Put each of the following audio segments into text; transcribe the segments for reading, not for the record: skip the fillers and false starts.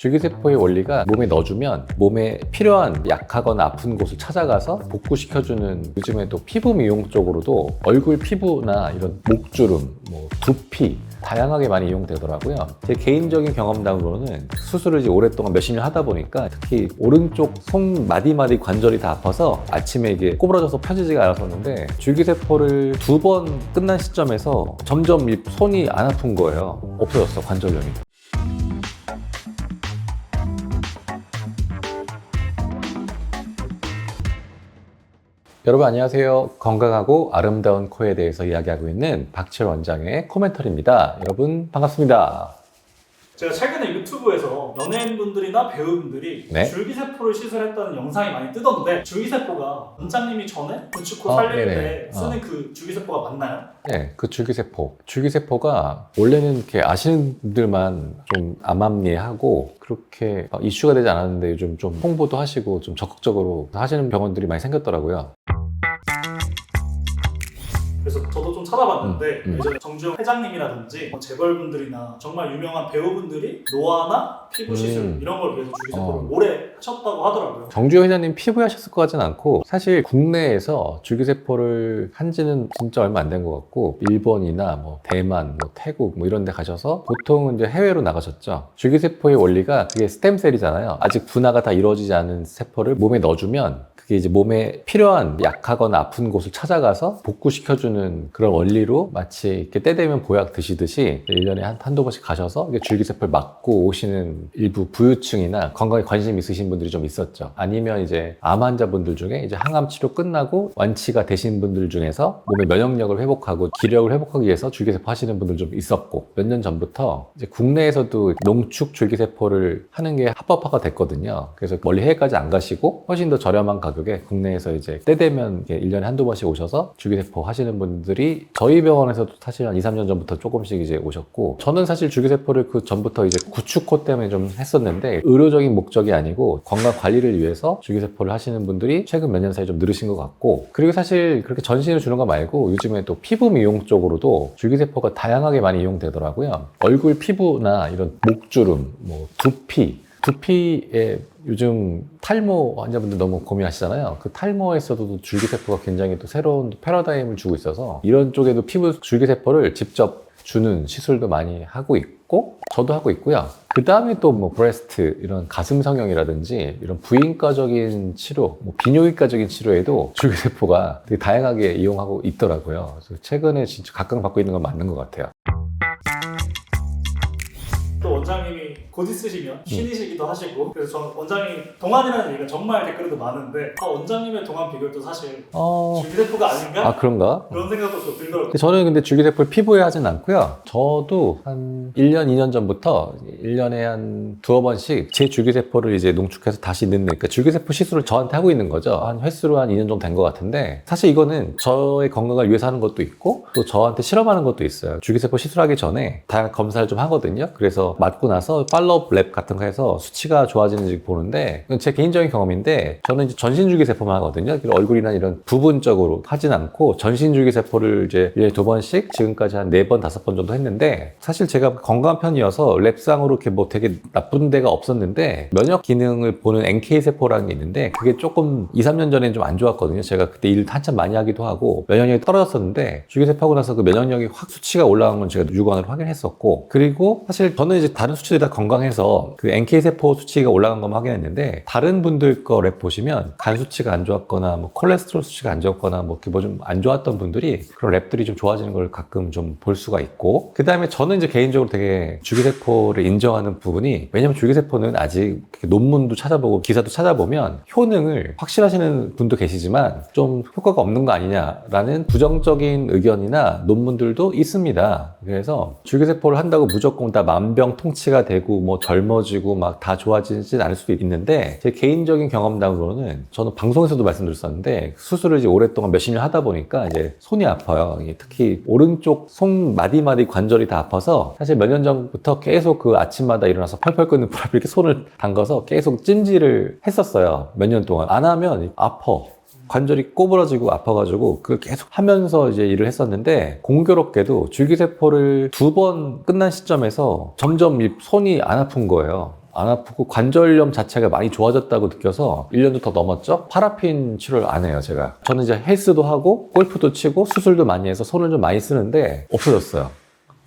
줄기세포의 원리가 몸에 넣어주면 몸에 필요한 약하거나 아픈 곳을 찾아가서 복구시켜주는, 요즘에 또 피부 미용 쪽으로도 얼굴 피부나 이런 목주름, 두피 다양하게 많이 이용되더라고요. 제 개인적인 경험담으로는 수술을 이제 오랫동안 몇십 년 하다 보니까 특히 오른쪽 손 마디마디 관절이 다 아파서 아침에 이게 꼬부러져서 펴지지가 않았었는데, 줄기세포를 2번 끝난 시점에서 점점 이 손이 안 아픈 거예요. 없어졌어, 관절염이. 여러분 안녕하세요. 건강하고 아름다운 코에 대해서 이야기하고 있는 박철 원장의 코멘터리입니다. 여러분 반갑습니다. 제가 최근에 유튜브에서 연예인분들이나 배우분들이 네? 줄기세포를 시술했다는 영상이 많이 뜨던데, 줄기세포가 원장님이 전에 구축코 살릴 네네. 때 쓰는 그 줄기세포가 맞나요? 네, 그 줄기세포. 줄기세포가 원래는 이렇게 아시는 분들만 좀 암암리하고 그렇게 이슈가 되지 않았는데 요즘 좀 홍보도 하시고 좀 적극적으로 하시는 병원들이 많이 생겼더라고요. 그래서 저도 좀 찾아봤는데 예전에 정주영 회장님이라든지 재벌분들이나 정말 유명한 배우분들이 노화나 피부 시술 이런 걸 위해서 줄기세포를 오래 하셨다고 하더라고요. 정주영 회장님 피부에 하셨을 것 같진 않고, 사실 국내에서 줄기세포를 한 지는 진짜 얼마 안 된 것 같고, 일본이나 대만, 태국 이런 데 가셔서 보통은 이제 해외로 나가셨죠. 줄기세포의 원리가 그게 스템셀이잖아요. 아직 분화가 다 이루어지지 않은 세포를 몸에 넣어주면 그게 이제 몸에 필요한 약하거나 아픈 곳을 찾아가서 복구시켜주는 그런 원리로, 마치 이렇게 때 되면 보약 드시듯이 1년에 한두 번씩 가셔서 줄기세포를 맞고 오시는 일부 부유층이나 건강에 관심 있으신 분들이 좀 있었죠. 아니면 이제 암 환자분들 중에 이제 항암 치료 끝나고 완치가 되신 분들 중에서 몸의 면역력을 회복하고 기력을 회복하기 위해서 줄기세포 하시는 분들 좀 있었고, 몇 년 전부터 이제 국내에서도 농축 줄기세포를 하는 게 합법화가 됐거든요. 그래서 멀리 해외까지 안 가시고 훨씬 더 저렴한 가격에 국내에서 이제 때 되면 1년에 한두 번씩 오셔서 줄기세포 하시는 분들이 저희 병원에서도 사실 한 2, 3년 전부터 조금씩 이제 오셨고, 저는 사실 줄기세포를 그 전부터 이제 구축코 때문에 좀 했었는데, 의료적인 목적이 아니고 건강 관리를 위해서 줄기세포를 하시는 분들이 최근 몇 년 사이에 좀 늘으신 것 같고, 그리고 사실 그렇게 전신을 주는 거 말고 요즘에 또 피부 미용 쪽으로도 줄기세포가 다양하게 많이 이용되더라고요. 얼굴 피부나 이런 목주름, 두피에 요즘 탈모 환자분들 너무 고민하시잖아요. 그 탈모에서도 줄기세포가 굉장히 또 새로운 패러다임을 주고 있어서 이런 쪽에도 피부 줄기세포를 직접 주는 시술도 많이 하고 있고, 저도 하고 있고요. 그 다음에 또 브레스트, 이런 가슴 성형이라든지 이런 부인과적인 치료, 비뇨기과적인 치료에도 줄기세포가 되게 다양하게 이용하고 있더라고요. 그래서 최근에 진짜 각광받고 있는 건 맞는 것 같아요. 또 원장님이 곧 있으시면 신이시기도 하시고, 그래서 저는 원장님 동안이라는 얘기가 정말 댓글에도 많은데, 원장님의 동안 비결도 사실 줄기세포가 아닌가? 아, 그런가? 그런 생각도 좀 들더라고요. 저는 근데 줄기세포를 피부에 하진 않고요. 저도 한 1년, 2년 전부터 1년에 한 두어 번씩 제 줄기세포를 이제 농축해서 다시 넣는, 그러니까 줄기세포 시술을 저한테 하고 있는 거죠. 한 횟수로 한 2년 정도 된 것 같은데, 사실 이거는 저의 건강을 위해서 하는 것도 있고 또 저한테 실험하는 것도 있어요. 줄기세포 시술하기 전에 다양한 검사를 좀 하거든요. 그래서 맞고 나서 팔로업 랩 같은 거 해서 수치가 좋아지는지 보는데, 이건 제 개인적인 경험인데, 저는 이제 전신 줄기세포만 하거든요. 얼굴이나 이런 부분적으로 하진 않고 전신 줄기세포를 이제 1년에 2번씩 지금까지 한 4번, 5번 정도 했는데, 사실 제가 건강한 편이어서 랩상으로 이렇게 되게 나쁜 데가 없었는데, 면역 기능을 보는 NK세포라는 게 있는데 그게 조금 2, 3년 전에는 좀 안 좋았거든요. 제가 그때 일 한참 많이 하기도 하고 면역력이 떨어졌었는데, 줄기세포 하고 나서 그 면역력이 확 수치가 올라간 건 제가 육안으로 확인했었고, 그리고 사실 저는 이제 다른 수치들이 다 건강해서 그 NK세포 수치가 올라간 것만 확인했는데, 다른 분들 거 랩 보시면 간 수치가 안 좋았거나 콜레스테롤 수치가 안 좋았거나 좀 안 좋았던 분들이 그런 랩들이 좀 좋아지는 걸 가끔 좀 볼 수가 있고, 그 다음에 저는 이제 개인적으로 되게 줄기세포를 인정하는 부분이, 왜냐면 줄기세포는 아직 논문도 찾아보고 기사도 찾아보면 효능을 확실하시는 분도 계시지만 좀 효과가 없는 거 아니냐라는 부정적인 의견이나 논문들도 있습니다. 그래서 줄기세포를 한다고 무조건 다 만병통치가 되고 젊어지고 다 좋아지진 않을 수도 있는데, 제 개인적인 경험담으로는, 저는 방송에서도 말씀드렸었는데 수술을 이제 오랫동안 몇십 년 하다 보니까 이제 손이 아파요. 특히 오른쪽 손 마디마디 관절이 다 아파서, 사실 몇 년 전부터 계속 그 아침마다 일어나서 펄펄 끓는 물에 이렇게 손을 담가서 계속 찜질을 했었어요. 몇 년 동안. 안 하면 아파. 관절이 꼬부러지고 아파가지고 그걸 계속 하면서 이제 일을 했었는데, 공교롭게도 줄기세포를 2번 끝난 시점에서 점점 이 손이 안 아픈 거예요. 안 아프고 관절염 자체가 많이 좋아졌다고 느껴서 1년도 더 넘었죠? 파라핀 치료를 안 해요, 제가. 저는 이제 헬스도 하고 골프도 치고 수술도 많이 해서 손을 좀 많이 쓰는데 없어졌어요.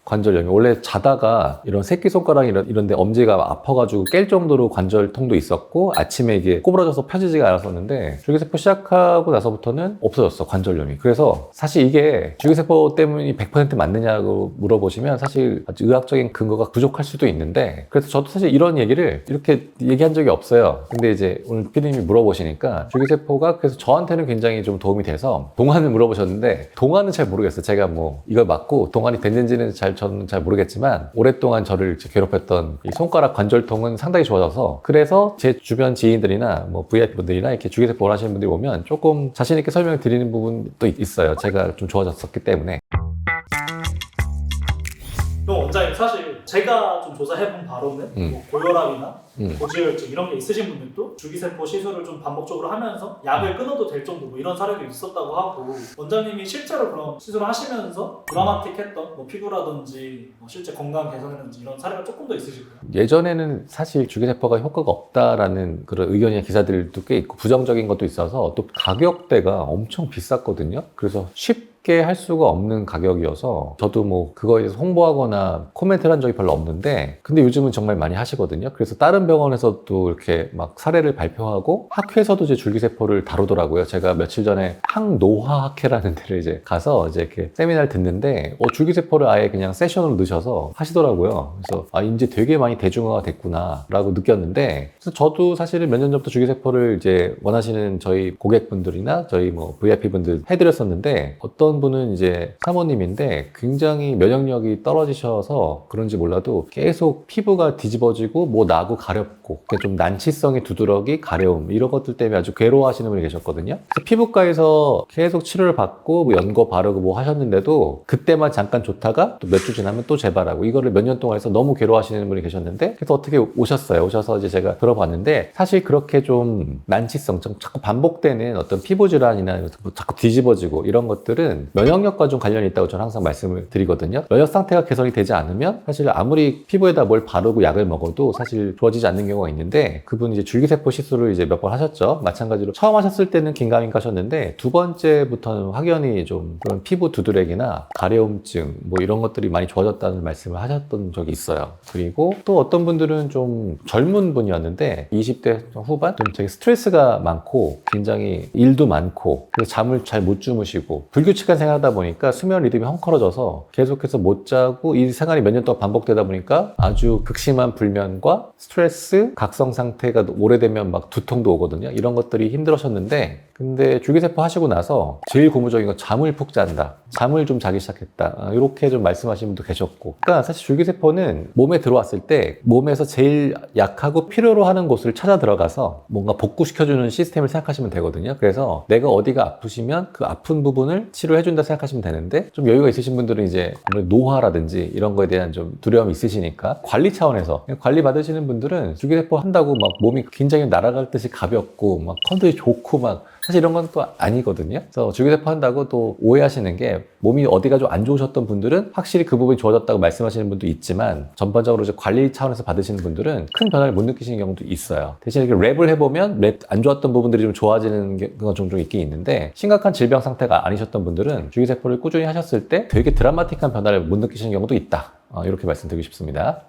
관절염이. 원래 자다가 이런 새끼손가락 이런 데 엄지가 아파가지고 깰 정도로 관절통도 있었고 아침에 이게 꼬부러져서 펴지지가 않았었는데 줄기세포 시작하고 나서부터는 없어졌어, 관절염이. 그래서 사실 이게 줄기세포 때문이 100% 맞느냐고 물어보시면 사실 아주 의학적인 근거가 부족할 수도 있는데, 그래서 저도 사실 이런 얘기를 이렇게 얘기한 적이 없어요. 근데 이제 오늘 PD님이 물어보시니까 줄기세포가 그래서 저한테는 굉장히 좀 도움이 돼서 동안을 물어보셨는데 동안은 잘 모르겠어요. 제가 뭐 이걸 맞고 동안이 됐는지는 저는 잘 모르겠지만 오랫동안 저를 괴롭혔던 이 손가락 관절통은 상당히 좋아져서, 그래서 제 주변 지인들이나 뭐 VIP분들이나 이렇게 줄기세포 원하시는 분들이 오면 조금 자신 있게 설명을 드리는 부분도 있어요. 제가 좀 좋아졌었기 때문에. 그럼 원장님, 사실 제가 좀 조사해본 바로는 뭐 고혈압이나 고지혈증 이런 게 있으신 분들도 줄기세포 시술을 좀 반복적으로 하면서 약을 끊어도 될 정도 뭐 이런 사례도 있었다고 하고, 원장님이 실제로 그런 시술을 하시면서 드라마틱했던 뭐 피부라든지 뭐 실제 건강 개선이라든지 이런 사례가 조금 더 있으실까요? 예전에는 사실 줄기세포가 효과가 없다라는 그런 의견이나 기사들도 꽤 있고 부정적인 것도 있어서 또 가격대가 엄청 비쌌거든요. 그래서 쉽게 할 수가 없는 가격이어서 저도 뭐 그거에 대해서 홍보하거나 코멘트를 한 적이 별로 없는데, 근데 요즘은 정말 많이 하시거든요. 그래서 다른 병원에서도 이렇게 막 사례를 발표하고 학회에서도 이제 줄기세포를 다루더라고요. 제가 며칠 전에 항노화학회라는 데를 이제 가서 이제 이렇게 세미나를 듣는데 줄기세포를 아예 그냥 세션으로 넣으셔서 하시더라고요. 그래서 이제 되게 많이 대중화가 됐구나 라고 느꼈는데, 그래서 저도 사실은 몇 년 전부터 줄기세포를 이제 원하시는 저희 고객분들이나 저희 뭐 VIP분들 해드렸었는데, 어떤 분은 이제 사모님인데 굉장히 면역력이 떨어지셔서 그런지 몰라도 계속 피부가 뒤집어지고 뭐 나고 가렵고 좀 난치성의 두드러기, 가려움 이런 것들 때문에 아주 괴로워하시는 분이 계셨거든요. 그래서 피부과에서 계속 치료를 받고 뭐 연고 바르고 뭐 하셨는데도 그때만 잠깐 좋다가 또 몇 주 지나면 또 재발하고, 이거를 몇 년 동안 해서 너무 괴로워하시는 분이 계셨는데, 그래서 어떻게 오셨어요. 오셔서 이제 제가 들어봤는데 사실 그렇게 좀 난치성, 자꾸 반복되는 어떤 피부 질환이나 자꾸 뒤집어지고 이런 것들은 면역력과 좀 관련이 있다고 저는 항상 말씀을 드리거든요. 면역 상태가 개선이 되지 않으면 사실 아무리 피부에다 뭘 바르고 약을 먹어도 사실 좋아지지 않는 경우가 있는데, 그분이 이제 줄기세포 시술을 이제 몇 번 하셨죠. 마찬가지로 처음 하셨을 때는 긴가민가 하셨는데 두 번째부터는 확연히 좀 그런 피부 두드레기나 가려움증 뭐 이런 것들이 많이 좋아졌다는 말씀을 하셨던 적이 있어요. 그리고 또 어떤 분들은 좀 젊은 분이었는데 20대 후반? 좀 되게 스트레스가 많고 굉장히 일도 많고 그래서 잠을 잘 못 주무시고 불규칙한 생활하다 보니까 수면 리듬이 헝클어져서 계속해서 못 자고 이 생활이 몇 년 동안 반복되다 보니까 아주 극심한 불면과 스트레스, 각성 상태가 오래되면 막 두통도 오거든요. 이런 것들이 힘들으셨는데, 근데 줄기세포 하시고 나서 제일 고무적인 건 잠을 푹 잔다. 잠을 좀 자기 시작했다. 이렇게 좀 말씀하시는 분도 계셨고. 그러니까 사실 줄기세포는 몸에 들어왔을 때 몸에서 제일 약하고 필요로 하는 곳을 찾아 들어가서 뭔가 복구시켜주는 시스템을 생각하시면 되거든요. 그래서 내가 어디가 아프시면 그 아픈 부분을 치료해준다 생각하시면 되는데, 좀 여유가 있으신 분들은 이제 아무래도 노화라든지 이런 거에 대한 좀 두려움이 있으시니까 관리 차원에서 관리 받으시는 분들은 줄기세포 한다고 막 몸이 굉장히 날아갈 듯이 가볍고 막 컨디션이 좋고 막 사실 이런 건 또 아니거든요. 그래서 줄기세포 한다고 또 오해하시는 게, 몸이 어디가 좀 안 좋으셨던 분들은 확실히 그 부분이 좋아졌다고 말씀하시는 분도 있지만 전반적으로 이제 관리 차원에서 받으시는 분들은 큰 변화를 못 느끼시는 경우도 있어요. 대신 이렇게 랩을 해보면 랩 안 좋았던 부분들이 좀 좋아지는 건 종종 있긴 있는데, 심각한 질병 상태가 아니셨던 분들은 줄기세포를 꾸준히 하셨을 때 되게 드라마틱한 변화를 못 느끼시는 경우도 있다. 이렇게 말씀드리고 싶습니다.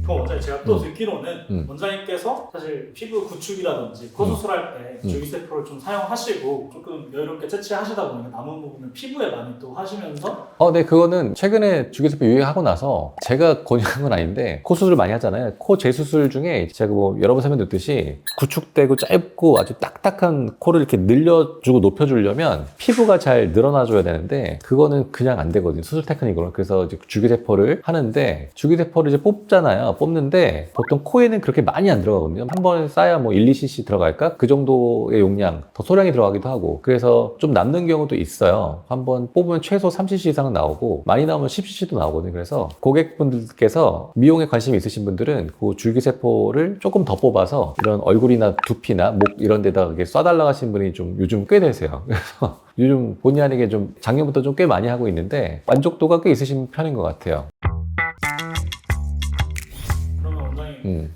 그럼 원장님, 제가 또 듣기로는 원장님께서 사실 피부 구축이라든지 코 수술할 때 줄기세포를 좀 사용하시고 조금 여유롭게 채취하시다 보니까 남은 부분을 피부에 많이 또 하시면서 네, 그거는 최근에 줄기세포 유행하고 나서 제가 권유한 건 아닌데, 코 수술을 많이 하잖아요. 코 재수술 중에 제가 뭐 여러 번 설명드렸듯이 구축되고 짧고 아주 딱딱한 코를 이렇게 늘려주고 높여주려면 피부가 잘 늘어나줘야 되는데 그거는 그냥 안 되거든요. 수술 테크닉으로. 그래서 이제 줄기세포를 하는데, 줄기세포를 이제 뽑잖아요. 뽑는데 보통 코에는 그렇게 많이 안 들어가거든요. 한 번에 싸야 뭐 1-2cc 들어갈까? 그 정도의 용량, 더 소량이 들어가기도 하고, 그래서 좀 남는 경우도 있어요. 한 번 뽑으면 최소 3cc 이상은 나오고 많이 나오면 10cc도 나오거든요. 그래서 고객분들께서 미용에 관심이 있으신 분들은 그 줄기세포를 조금 더 뽑아서 이런 얼굴이나 두피나 목 이런 데다가 이렇게 쏴달라고 하시는 분이 좀 요즘 꽤 되세요. 그래서 요즘 본의 아니게 좀 작년부터 좀 꽤 많이 하고 있는데 만족도가 꽤 있으신 편인 것 같아요.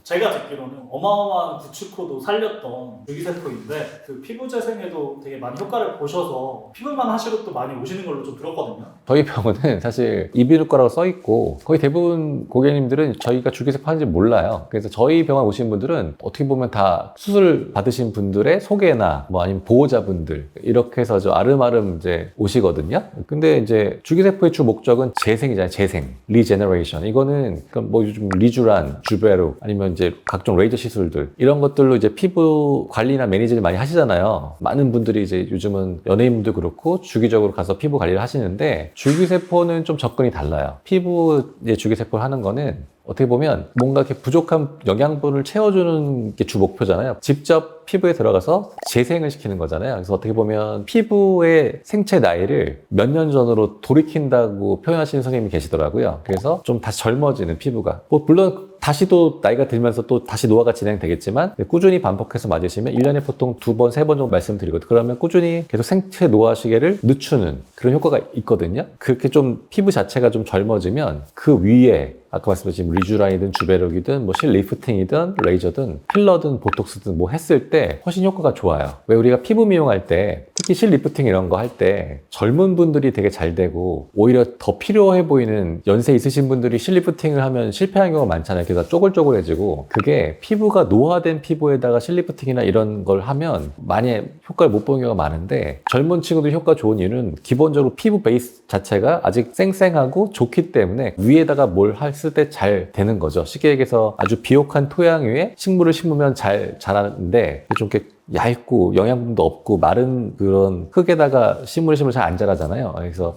제가 듣기로는 어마어마한 구축호도 살렸던 줄기세포인데 그 피부 재생에도 되게 많이 효과를 보셔서 피부만 하시고 또 많이 오시는 걸로 좀 들었거든요. 저희 병원은 사실 이비인후과라고 써있고 거의 대부분 고객님들은 저희가 줄기세포 하는지 몰라요. 그래서 저희 병원 오신 분들은 어떻게 보면 다 수술 받으신 분들의 소개나 뭐 아니면 보호자분들 이렇게 해서 저 아름아름 이제 오시거든요. 근데 이제 줄기세포의 주 목적은 재생이잖아요. 재생, 리제너레이션. 이거는 그러니까 뭐 요즘 리쥬란, 주베룩 아니면 이제 각종 레이저 시술들 이런 것들로 이제 피부 관리나 매니지를 많이 하시잖아요. 많은 분들이 이제 요즘은 연예인분도 그렇고 주기적으로 가서 피부 관리를 하시는데 줄기세포는 좀 접근이 달라요. 피부 이제 줄기세포를 하는 거는 어떻게 보면 뭔가 이렇게 부족한 영양분을 채워주는 게 주 목표잖아요. 직접 피부에 들어가서 재생을 시키는 거잖아요. 그래서 어떻게 보면 피부의 생체 나이를 몇 년 전으로 돌이킨다고 표현하시는 선생님이 계시더라고요. 그래서 좀 다시 젊어지는 피부가. 뭐 물론 다시 또 나이가 들면서 또 다시 노화가 진행되겠지만 꾸준히 반복해서 맞으시면 1년에 보통 2번, 3번 정도 말씀드리거든요. 그러면 꾸준히 계속 생체 노화 시계를 늦추는 그런 효과가 있거든요. 그렇게 좀 피부 자체가 좀 젊어지면 그 위에 아까 말씀드린 리쥬란이든 주베룩이든 뭐 실리프팅이든 레이저든 필러든 보톡스든 뭐 했을 때 훨씬 효과가 좋아요. 왜 우리가 피부 미용할 때 특히 실리프팅 이런 거 할 때 젊은 분들이 되게 잘 되고 오히려 더 필요해 보이는 연세 있으신 분들이 실리프팅을 하면 실패하는 경우가 많잖아요. 그래서 쪼글쪼글해지고 그게 피부가 노화된 피부에다가 실리프팅이나 이런 걸 하면 많이 효과를 못 보는 경우가 많은데 젊은 친구들이 효과 좋은 이유는 기본적으로 피부 베이스 자체가 아직 쌩쌩하고 좋기 때문에 위에다가 뭘 했을 때 잘 되는 거죠. 쉽게 얘기해서 아주 비옥한 토양 위에 식물을 심으면 잘 자라는데 좀 이렇게 얇고 영양분도 없고 마른 그런 흙에다가 식물을 심으면 잘 안 자라잖아요. 그래서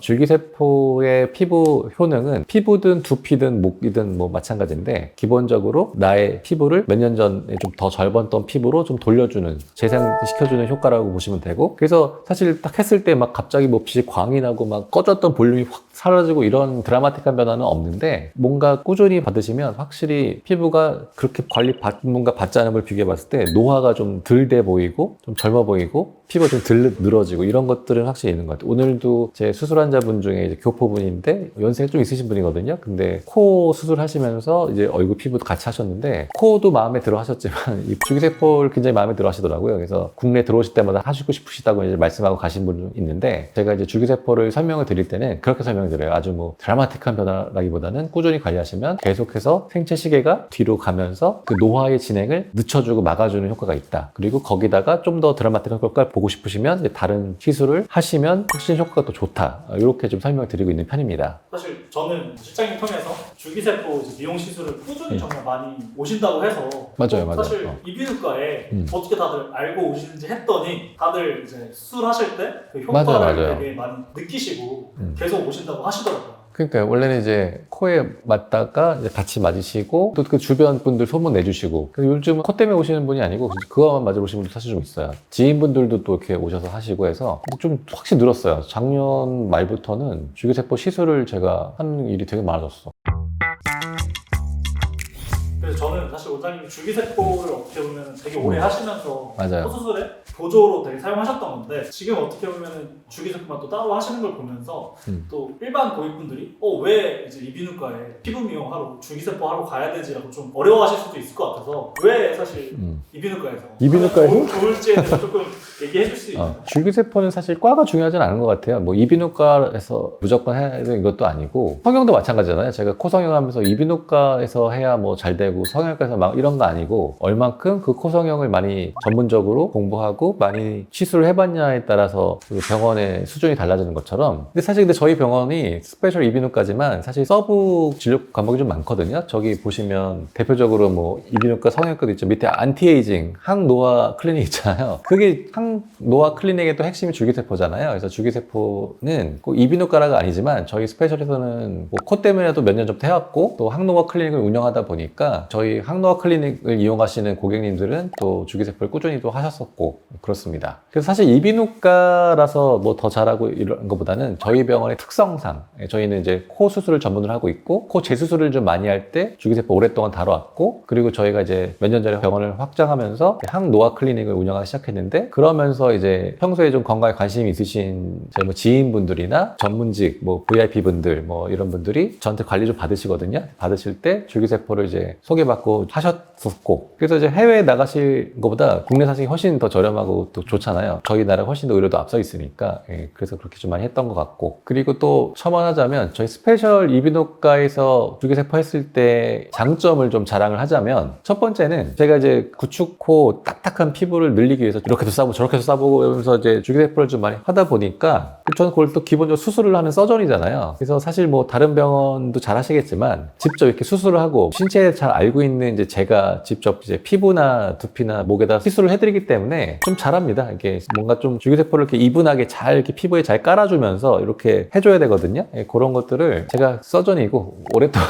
줄기세포의 피부 효능은 피부든 두피든 목이든 뭐 마찬가지인데 기본적으로 나의 피부를 몇 년 전에 좀 더 젊었던 피부로 좀 돌려주는 재생시켜주는 효과라고 보시면 되고 그래서 사실 딱 했을 때 막 갑자기 뭐 빛이 광이 나고 막 꺼졌던 볼륨이 확 사라지고 이런 드라마틱한 변화는 없는데 뭔가 꾸준히 받으시면 확실히 피부가 그렇게 관리 받는가 받지 않은 걸 비교해 봤을 때 노화가 좀 덜 돼 보이고 좀 젊어 보이고 피부가 좀 덜 늘어지고 이런 것들은 확실히 있는 것 같아요. 오늘도 제 수술 환자분 중에 이제 교포분인데 연세가 좀 있으신 분이거든요. 근데 코 수술하시면서 이제 얼굴 피부도 같이 하셨는데 코도 마음에 들어 하셨지만 이 줄기세포를 굉장히 마음에 들어 하시더라고요. 그래서 국내 들어오실 때마다 하시고 싶으시다고 이제 말씀하고 가신 분이 있는데 제가 이제 줄기세포를 설명을 드릴 때는 그렇게 설명드려요. 아주 뭐 드라마틱한 변화라기보다는 꾸준히 관리하시면 계속해서 생체 시계가 뒤로 가면서 그 노화의 진행을 늦춰주고 막아주는 효과가 있다. 그리고 거기다가 좀 더 드라마틱한 효과를 보고 싶으시면 이제 다른 시술을 하시면 훨씬 효과가 더 좋다. 이렇게 좀 설명을 드리고 있는 편입니다. 사실 저는 실장님 통해서 줄기세포 미용 시술을 꾸준히 정말 많이 오신다고 해서 맞아요. 사실 이비인후과에 어떻게 다들 알고 오시는지 했더니 다들 이제 수술하실 때 그 효과를 맞아요. 되게 많이 느끼시고 계속 오신다고 하시더라고요. 그러니까 원래는 이제 코에 맞다가 이제 같이 맞으시고 또 그 주변 분들 소문 내주시고 요즘은 코 때문에 오시는 분이 아니고 그거만 맞으러 오시는 분도 사실 좀 있어요. 지인분들도 또 이렇게 오셔서 하시고 해서 좀 확실히 늘었어요. 작년 말부터는 줄기세포 시술을 제가 하는 일이 되게 많아졌어. 그래서 저는 사실 원장님이 줄기세포를 어떻게 보면 되게 오래 하시면서 맞아요. 코 수술에 보조로 되게 사용하셨던 건데 지금 어떻게 보면 줄기세포만 또 따로 하시는 걸 보면서 또 일반 고객분들이 왜 이제 이비인후과에 피부 미용하러 줄기세포 하러 가야 되지라고 좀 어려워하실 수도 있을 것 같아서 왜 사실 이비인후과에서 좋을지에 대해서 조금 얘기해 줄 수 있나요? 줄기세포는 사실 과가 중요하진 않은 것 같아요. 뭐 이비인후과에서 무조건 해야 되는 것도 아니고 성형도 마찬가지잖아요. 제가 코 성형하면서 이비인후과에서 해야 뭐 잘 되고 성형외과에서 막 이런 거 아니고 얼만큼 그 코 성형을 많이 전문적으로 공부하고 많이 시술을 해봤냐에 따라서 그 병원의 수준이 달라지는 것처럼 근데 사실 저희 병원이 스페셜 이비인후과지만 사실 서브 진료 과목이 좀 많거든요. 저기 보시면 대표적으로 뭐 이비인후과 성형외과도 있죠. 밑에 안티에이징 항노화 클리닉 있잖아요. 그게 항노화 클리닉의 또 핵심이 줄기세포잖아요. 그래서 줄기세포는 꼭 이비인후과라가 아니지만 저희 스페셜에서는 뭐 코 때문에도 몇 년 전부터 해왔고 또 항노화 클리닉을 운영하다 보니까 저희 항노화 클리닉을 이용하시는 고객님들은 또 줄기세포를 꾸준히 또 하셨었고 그렇습니다. 그래서 사실 이비인후과라서 뭐 더 잘하고 이런 것보다는 저희 병원의 특성상 저희는 이제 코 수술을 전문으로 하고 있고 코 재수술을 좀 많이 할 때 줄기세포 오랫동안 다뤄왔고 그리고 저희가 이제 몇 년 전에 병원을 확장하면서 항노화 클리닉을 운영하기 시작했는데 그러면서 이제 평소에 좀 건강에 관심이 있으신 저희 뭐 지인분들이나 전문직 뭐 VIP 분들 뭐 이런 분들이 저한테 관리 좀 받으시거든요. 받으실 때 줄기세포를 이제 소개받고 하셨었고, 그래서 이제 해외에 나가실 것보다 국내 사시기 훨씬 더 저렴하고 또 좋잖아요. 저희 나라가 훨씬 더 의료도 앞서 있으니까. 예, 그래서 그렇게 좀 많이 했던 것 같고, 그리고 또 첨언하자면 저희 스페셜 이비인후과에서 주기세포 했을 때 장점을 좀 자랑을 하자면, 첫 번째는 제가 이제 구축코 딱딱한 피부를 늘리기 위해서 이렇게도 싸보고 저렇게도 싸보고 이러면서 이제 주기세포를 좀 많이 하다 보니까, 저는 그걸 또 기본적으로 수술을 하는 서전이잖아요. 그래서 사실 뭐 다른 병원도 잘 하시겠지만 직접 이렇게 수술을 하고 신체에 잘 알고 있는 이제 제가 직접 이제 피부나 두피나 목에다 시술을 해드리기 때문에 좀 잘합니다. 이게 뭔가 좀 주기세포를 이렇게 이분하게 잘 이렇게 피부에 잘 깔아주면서 이렇게 해줘야 되거든요. 예, 그런 것들을 제가 서전이고 오랫동안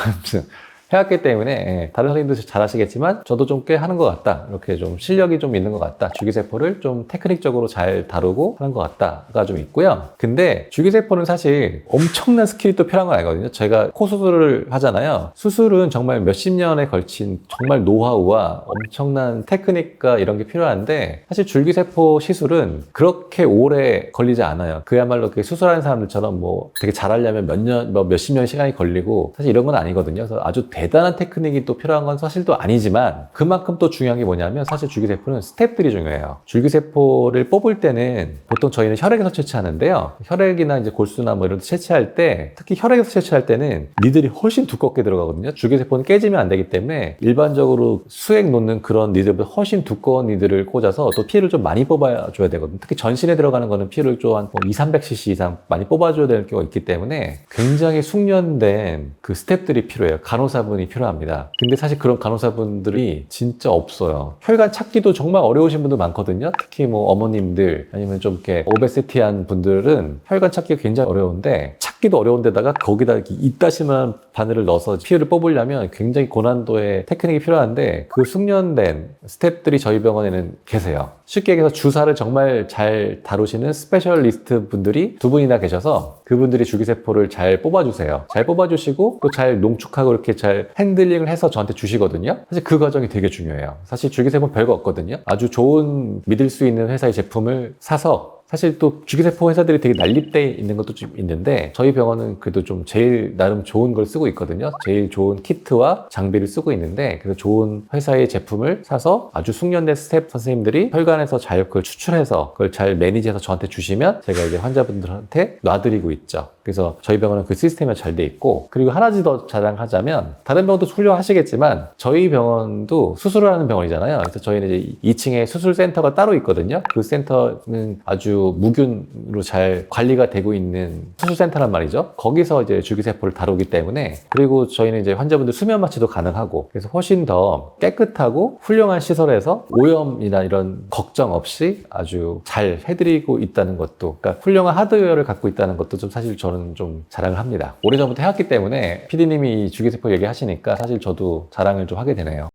해왔기 때문에 다른 선생님도 잘 하시겠지만 저도 좀 꽤 하는 것 같다, 이렇게 좀 실력이 좀 있는 것 같다, 주기세포를 좀 테크닉적으로 잘 다루고 하는 것 같다가 좀 있고요. 근데 주기세포는 사실 엄청난 스킬이 또 필요한 건 아니거든요. 제가 코 수술을 하잖아요. 수술은 정말 몇십 년에 걸친 정말 노하우와 엄청난 테크닉과 이런 게 필요한데, 사실 줄기세포 시술은 그렇게 오래 걸리지 않아요. 그야말로 수술하는 사람들처럼 뭐 되게 잘하려면 몇 년, 뭐 몇십 년 시간이 걸리고, 사실 이런 건 아니거든요. 그래서 아주 대단한 테크닉이 또 필요한 건 사실 또 아니지만, 그만큼 또 중요한 게 뭐냐면 사실 줄기세포는 스텝들이 중요해요. 줄기세포를 뽑을 때는 보통 저희는 혈액에서 채취하는데요. 혈액이나 이제 골수나 뭐 이런 데 채취할 때, 특히 혈액에서 채취할 때는 니들이 훨씬 두껍게 들어가거든요. 줄기세포는 깨지면 안 되기 때문에 일반적으로 수액 놓는 그런 니들보다 훨씬 두꺼운 니들을 꽂아서 또 피를 좀 많이 뽑아줘야 되거든요. 특히 전신에 들어가는 거는 피를 좀 한 200-300cc 이상 많이 뽑아줘야 될 경우가 있기 때문에 굉장히 숙련된 그 스텝들이 필요해요. 간호사분이 필요합니다. 근데 사실 그런 간호사분들이 진짜 없어요. 혈관 찾기도 정말 어려우신 분들 많거든요. 특히 뭐 어머님들 아니면 좀 이렇게 오베시티한 분들은 혈관 찾기가 굉장히 어려운데, 찾기도 어려운데다가 거기다 이렇게 이따시만 바늘을 넣어서 피를 뽑으려면 굉장히 고난도의 테크닉이 필요한데, 그 숙련된 스텝들이 저희 병원에는 계세요. 쉽게 얘기해서 주사를 정말 잘 다루시는 스페셜리스트 분들이 두 분이나 계셔서 그분들이 줄기세포를 잘 뽑아주세요. 잘 뽑아주시고 또 잘 농축하고 이렇게 잘 핸들링을 해서 저한테 주시거든요. 사실 그 과정이 되게 중요해요. 사실 줄기세포는 별거 없거든요. 아주 좋은 믿을 수 있는 회사의 제품을 사서, 사실 또 주기세포 회사들이 되게 난립돼 있는 것도 좀 있는데 저희 병원은 그래도 좀 제일 나름 좋은 걸 쓰고 있거든요. 제일 좋은 키트와 장비를 쓰고 있는데, 그래서 좋은 회사의 제품을 사서 아주 숙련된 스텝 선생님들이 혈관에서 잘 그걸 추출해서 그걸 잘 매니지해서 저한테 주시면 제가 이제 환자분들한테 놔드리고 있죠. 그래서 저희 병원은 그 시스템이 잘 돼 있고, 그리고 하나 더 자랑하자면, 다른 병원도 훌륭하시겠지만 저희 병원도 수술을 하는 병원이잖아요. 그래서 저희는 이제 2층에 수술센터가 따로 있거든요. 그 센터는 아주 무균으로 잘 관리가 되고 있는 수술센터란 말이죠. 거기서 이제 줄기세포를 다루기 때문에, 그리고 저희는 이제 환자분들 수면 마취도 가능하고, 그래서 훨씬 더 깨끗하고 훌륭한 시설에서 오염이나 이런 걱정 없이 아주 잘 해드리고 있다는 것도, 그러니까 훌륭한 하드웨어를 갖고 있다는 것도 좀 사실 저는 좀 자랑을 합니다. 오래전부터 해왔기 때문에 PD님이 줄기세포 얘기하시니까 사실 저도 자랑을 좀 하게 되네요.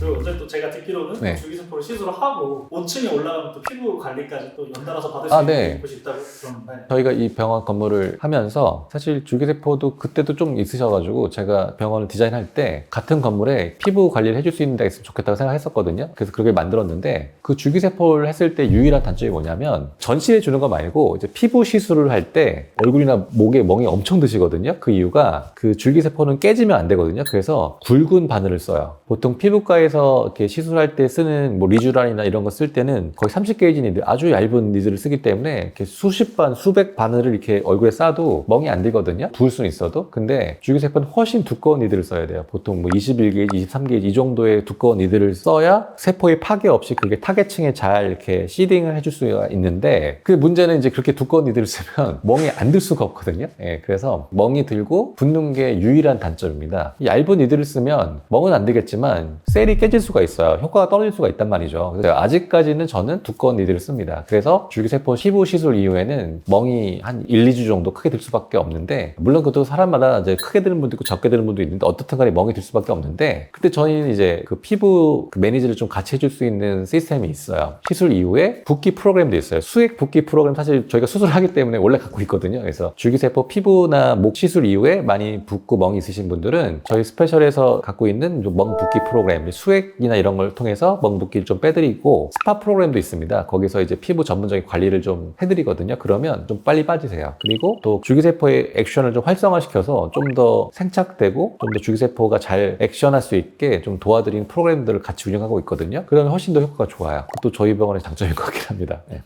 그리고 어제 또 제가 듣기로는 네. 줄기세포를 시술을 하고 5층에 올라가면 또 피부 관리까지 또 연달아서 받을 수 있는 네. 곳이 있다고 들었는데, 저희가 이 병원 건물을 하면서 사실 줄기세포도 그때도 좀 있으셔가지고 제가 병원을 디자인할 때 같은 건물에 피부 관리를 해줄 수 있는 데가 있으면 좋겠다고 생각했었거든요. 그래서 그렇게 만들었는데, 그 줄기세포를 했을 때 유일한 단점이 뭐냐면 전신에 주는 거 말고 이제 피부 시술을 할 때 얼굴이나 목에 멍이 엄청 드시거든요. 그 이유가 그 줄기세포는 깨지면 안 되거든요. 그래서 굵은 바늘을 써요. 보통 피부과에서 이렇게 시술할 때 쓰는 뭐 리쥬란이나 이런 거 쓸 때는 거의 30게이지 니들, 아주 얇은 니들을 쓰기 때문에 이렇게 수십 반, 수백 바늘을 이렇게 얼굴에 싸도 멍이 안 들거든요. 부을 수는 있어도. 근데 줄기세포는 훨씬 두꺼운 니들을 써야 돼요. 보통 뭐 21게이지, 23게이지 이 정도의 두꺼운 니들을 써야 세포의 파괴 없이 그게 타겟층에 잘 이렇게 시딩을 해줄 수가 있는데, 그 문제는 이제 그렇게 두꺼운 니들을 쓰면 멍이 안 들 수가 없거든요. 예, 그래서 멍이 들고 붓는 게 유일한 단점입니다. 얇은 니들을 쓰면 멍은 안 되겠지만 셀이 깨질 수가 있어요. 효과가 떨어질 수가 있단 말이죠. 그래서 아직까지는 저는 두꺼운 니들을 씁니다. 그래서 줄기세포 피부 시술 이후에는 멍이 한 1-2주 정도 크게 들 수밖에 없는데, 물론 그것도 사람마다 이제 크게 드는 분도 있고 적게 드는 분도 있는데 어떻든 간에 멍이 들 수밖에 없는데, 근데 저희는 이제 그 피부 그 매니지를 좀 같이 해줄 수 있는 시스템이 있어요. 시술 이후에 붓기 프로그램도 있어요. 수액 붓기 프로그램 사실 저희가 수술을 하기 때문에 원래 갖고 있거든요. 그래서 줄기세포 피부나 목 시술 이후에 많이 붓고 멍이 있으신 분들은 저희 스페셜에서 갖고 있는 멍 붓기 프로그램, 수액 수액이나 이런 걸 통해서 먹붓기를 좀 빼드리고 스파 프로그램도 있습니다. 거기서 이제 피부 전문적인 관리를 좀 해드리거든요. 그러면 좀 빨리 빠지세요. 그리고 또 줄기세포의 액션을 좀 활성화시켜서 좀 더 생착되고 좀 더 줄기세포가 잘 액션할 수 있게 좀 도와드리는 프로그램들을 같이 운영하고 있거든요. 그러면 훨씬 더 효과가 좋아요. 그것도 저희 병원의 장점인 것 같긴 합니다. 네.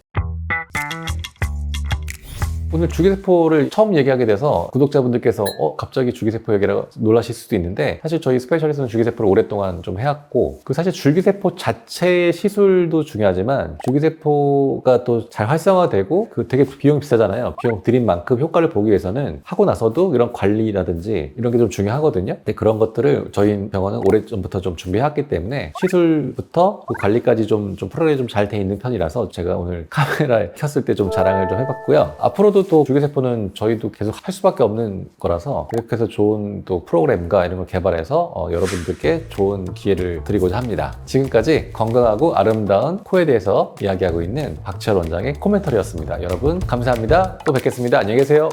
오늘 줄기세포를 처음 얘기하게 돼서 구독자분들께서 갑자기 줄기세포 얘기라고 놀라실 수도 있는데, 사실 저희 스페셜리스트는 줄기세포를 오랫동안 좀 해왔고, 그 사실 줄기세포 자체의 시술도 중요하지만 줄기세포가 또 잘 활성화되고 그 되게 비용이 비싸잖아요. 비용 들인 만큼 효과를 보기 위해서는 하고 나서도 이런 관리라든지 이런 게 좀 중요하거든요. 근데 그런 것들을 저희 병원은 오래전부터 좀 준비해왔기 때문에 시술부터 그 관리까지 좀 프로그램이 좀 잘 돼 있는 편이라서 제가 오늘 카메라에 켰을 때 좀 자랑을 좀 해봤고요. 앞으로도 또 줄기세포는 저희도 계속 할 수밖에 없는 거라서 계속해서 좋은 또 프로그램과 이런 걸 개발해서 여러분들께 좋은 기회를 드리고자 합니다. 지금까지 건강하고 아름다운 코에 대해서 이야기하고 있는 박지열 원장의 코멘터리였습니다. 여러분 감사합니다. 또 뵙겠습니다. 안녕히 계세요.